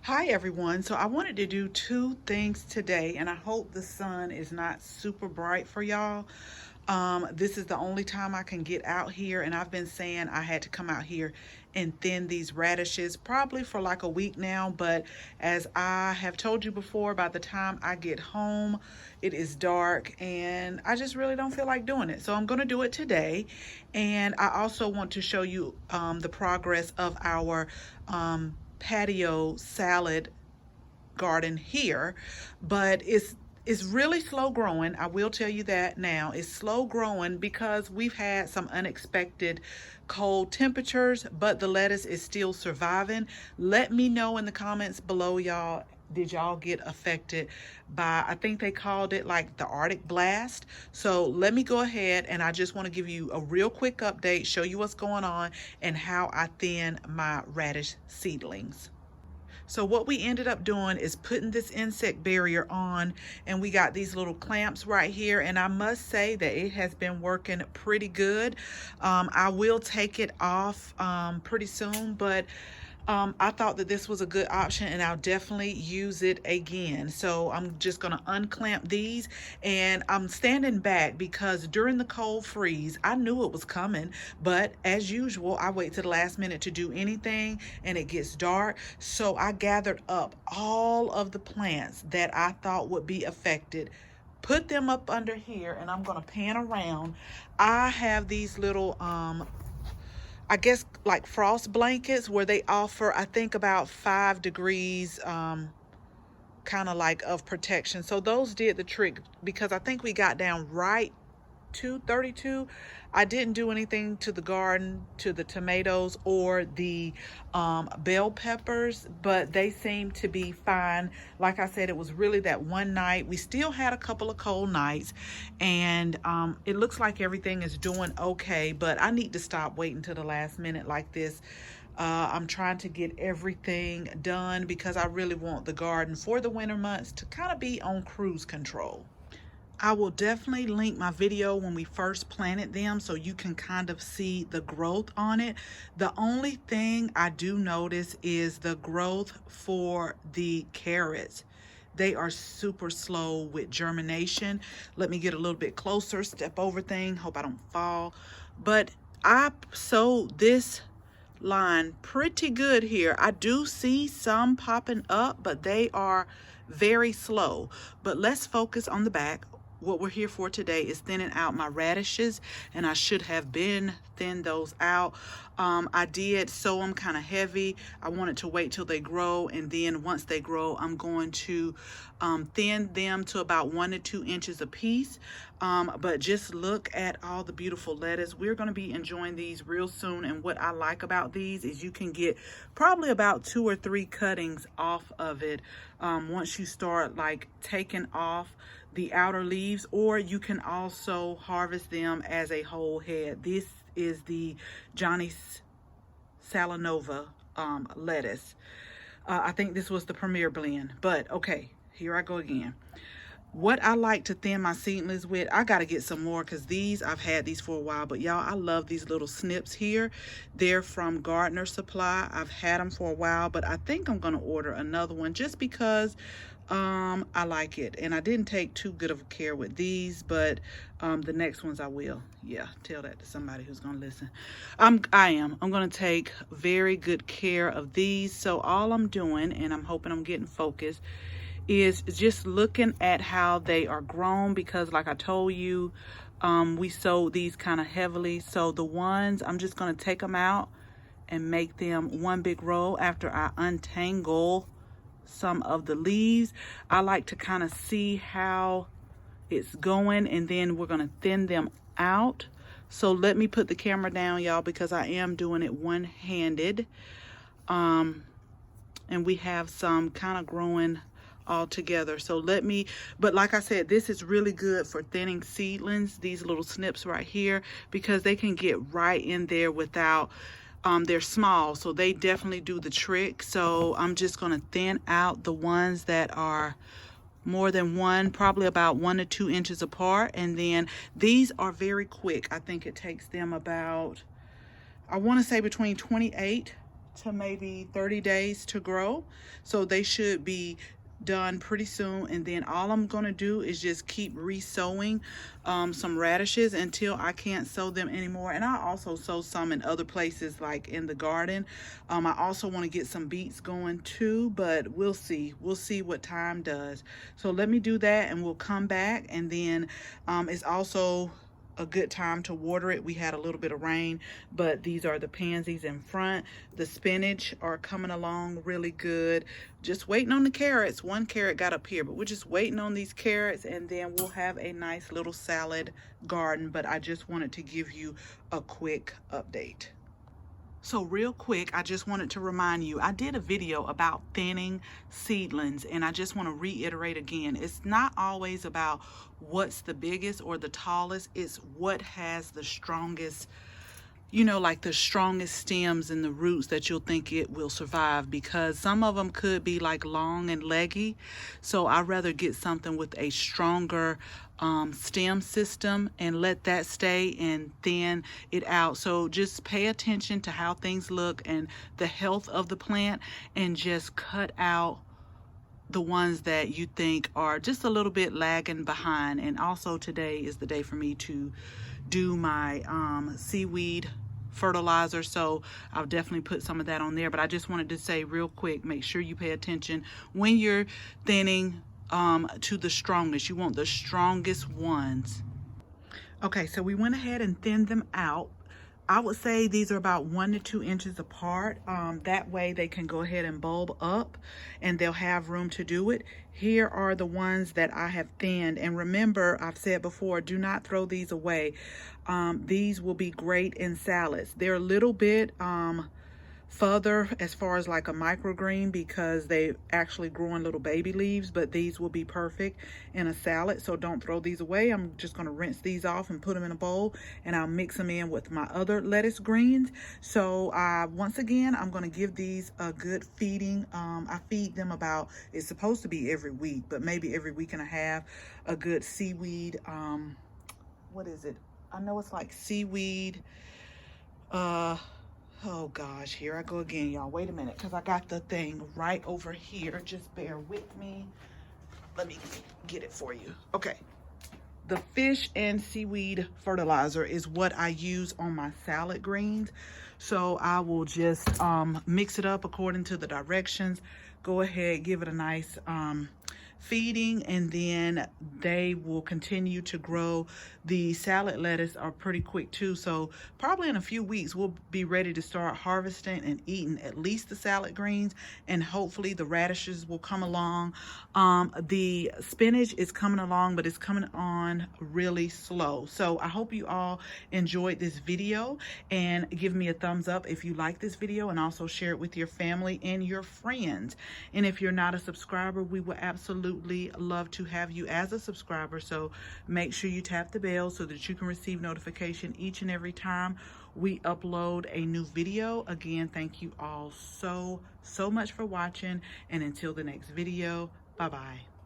Hi everyone. So I wanted to do two things today, and I hope the sun is not super bright for y'all. This is the only time I can get out here, and I've been saying I had to come out here and thin these radishes probably for like a week now, but as I have told you before, by the time I get home it is dark and I just really don't feel like doing it. So I'm going to do it today, and I also want to show you the progress of our patio salad garden here, but it's really slow growing. I will tell you that now. It's slow growing because we've had some unexpected cold temperatures, but the lettuce is still surviving. Let me know in the comments below, y'all. Did y'all get affected by, I think they called it like the Arctic blast? So let me go ahead, and I just want to give you a real quick update, show you what's going on and how I thin my radish seedlings. So what we ended up doing is putting this insect barrier on, and we got these little clamps right here, and I must say that it has been working pretty good. I will take it off pretty soon, but I thought that this was a good option, and I'll definitely use it again. So I'm just gonna unclamp these, and I'm standing back because during the cold freeze, I knew it was coming, but as usual, I wait to the last minute to do anything and it gets dark. So I gathered up all of the plants that I thought would be affected, put them up under here, and I'm gonna pan around. I have these little I guess like frost blankets where they offer, I think, about 5 degrees kind of like of protection. So those did the trick because I think we got down right to 32. I didn't do anything to the garden, to the tomatoes or the bell peppers, but they seem to be fine. Like I said, it was really that one night. We still had a couple of cold nights, and it looks like everything is doing okay, but I need to stop waiting to the last minute like this. I'm trying to get everything done because I really want the garden for the winter months to kind of be on cruise control. I will definitely link my video when we first planted them so you can kind of see the growth on it. The only thing I do notice is the growth for the carrots. They are super slow with germination. Let me get a little bit closer, step over thing, hope I don't fall. But I sowed this line pretty good here. I do see some popping up, but they are very slow. But let's focus on the back. What we're here for today is thinning out my radishes, and I should have been thinned those out. I did sow them kind of heavy. I wanted to wait till they grow, and then once they grow, I'm going to thin them to about 1 to 2 inches a piece. But just look at all the beautiful lettuce. We're going to be enjoying these real soon, and what I like about these is you can get probably about 2 or 3 cuttings off of it once you start like taking off the outer leaves, or you can also harvest them as a whole head. This is the Johnny Salanova lettuce. I think this was the premier blend, but okay, here I go again. What I like to thin my seedlings with, I got to get some more because these, I've had these for a while, but y'all, I love these little snips here. They're from Gardener Supply. I've had them for a while, but I think I'm going to order another one just because I like it. And I didn't take too good of care with these, but the next ones I will. Yeah, tell that to somebody who's going to listen. I'm going to take very good care of these. So all I'm doing, and I'm hoping I'm getting focused, is just looking at how they are grown, because like I told you, we sowed these kind of heavily. So the ones, I'm just going to take them out and make them one big row after I untangle some of the leaves. I like to kind of see how it's going, and then we're going to thin them out. So let me put the camera down, y'all, because I am doing it one-handed. And we have some kind of growing all together. So let me, but like I said, this is really good for thinning seedlings, these little snips right here, because they can get right in there without they're small, so they definitely do the trick. So I'm just going to thin out the ones that are more than one, probably about 1 to 2 inches apart. And then these are very quick. I think it takes them about, I want to say between 28 to maybe 30 days to grow. So they should be done pretty soon, and then all I'm gonna do is just keep re-sowing some radishes until I can't sow them anymore. And I also sow some in other places like in the garden. I also want to get some beets going too, but we'll see what time does. So let me do that and we'll come back. And then it's also a good time to water it. We had a little bit of rain, but these are the pansies in front. The spinach are coming along really good. Just waiting on the carrots. One carrot got up here, but we're just waiting on these carrots, and then we'll have a nice little salad garden. But I just wanted to give you a quick update. So real quick, I just wanted to remind you, I did a video about thinning seedlings, and I just want to reiterate again, it's not always about what's the biggest or the tallest, it's what has the strongest, you know, like the strongest stems and the roots that you'll think it will survive, because some of them could be like long and leggy. So I'd rather get something with a stronger stem system and let that stay and thin it out. So just pay attention to how things look and the health of the plant, and just cut out the ones that you think are just a little bit lagging behind. And also today is the day for me to do my seaweed fertilizer, so I'll definitely put some of that on there. But I just wanted to say real quick, make sure you pay attention when you're thinning to the strongest. You want the strongest ones. Okay, so we went ahead and thinned them out. I would say these are about 1 to 2 inches apart. That way they can go ahead and bulb up and they'll have room to do it. Here are the ones that I have thinned. And remember, I've said before, do not throw these away. These will be great in salads. They're a little bit further as far as like a microgreen because they actually grow in little baby leaves, but these will be perfect in a salad, so don't throw these away. I'm just going to rinse these off and put them in a bowl, and I'll mix them in with my other lettuce greens. So once again, I'm going to give these a good feeding. I feed them about, it's supposed to be every week, but maybe every week and a half, a good seaweed, what is it? I know it's like seaweed, oh gosh, here I go again, y'all. Wait a minute, because I got the thing right over here. Just bear with me. Let me get it for you. Okay. The fish and seaweed fertilizer is what I use on my salad greens. So I will just mix it up according to the directions. Go ahead, give it a nice feeding, and then they will continue to grow. The salad lettuce are pretty quick too, so probably in a few weeks we'll be ready to start harvesting and eating at least the salad greens, and hopefully the radishes will come along. The spinach is coming along, but it's coming on really slow. So I hope you all enjoyed this video, and give me a thumbs up if you like this video, and also share it with your family and your friends. And if you're not a subscriber, we will absolutely love to have you as a subscriber. So make sure you tap the bell so that you can receive notification each and every time we upload a new video. Again, thank you all so much for watching, and until the next video, bye bye.